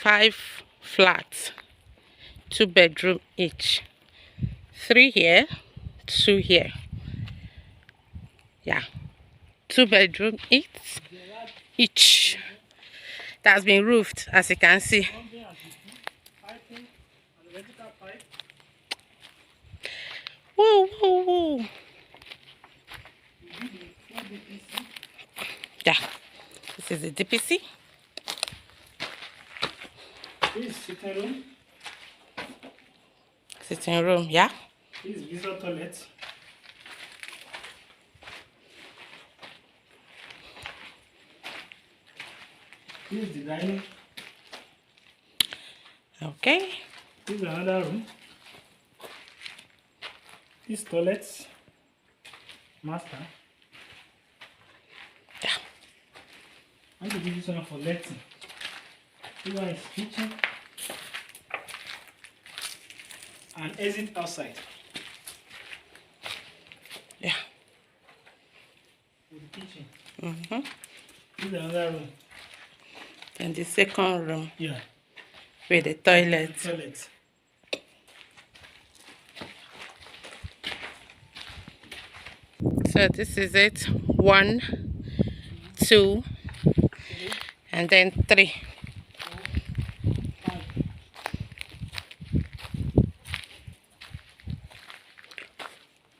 5 flats, 2 bedroom each. 3 here, 2 here. Yeah, 2 bedroom each. That's been roofed, as you can see. Whoa, whoa, whoa. Yeah, this is the DPC. This is sitting room. Sitting room, yeah. This is visitor toilet. This is the dining. Okay. This is another room. This toilet. Master. Yeah. I'm going to give this one for letting. This one is kitchen. And exit outside. Yeah. For the kitchen. This is another room. And the second room. Yeah. With the toilet. The toilet. So this is it. 1, 2, and then 3.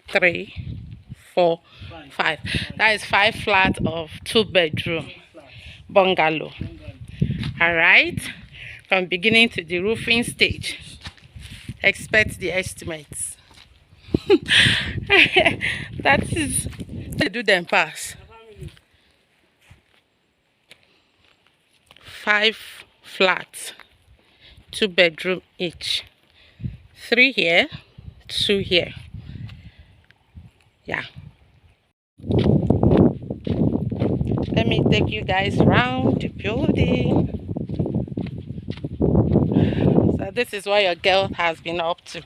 3, 4, 5. That is 5 flats of 2 bedroom bungalow. All right, from beginning to the roofing stage. Expect the estimates. That is, they do them pass. 5 flats, 2 bedroom each. 3 here, 2 here. Yeah. Let me take you guys around the building. So this is what your girl has been up to.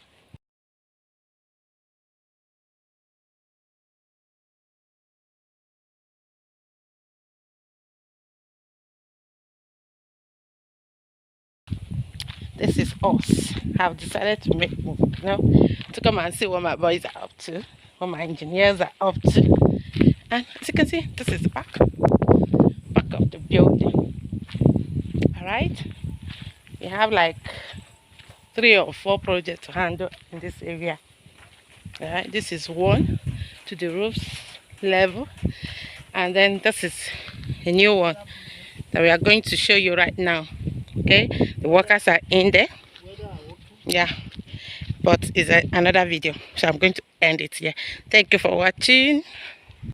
This is us. I've decided to make move, to come and see what my boys are up to, what my engineers are up to. And as you can see, this is the back of the building. All right, we have like 3 or 4 projects to handle in this area. All right, this is one to the roofs level, and then this is a new one that we are going to show you right now. Okay, the workers are in there. Yeah, but it's another video, so I'm going to end it here. Thank you for watching.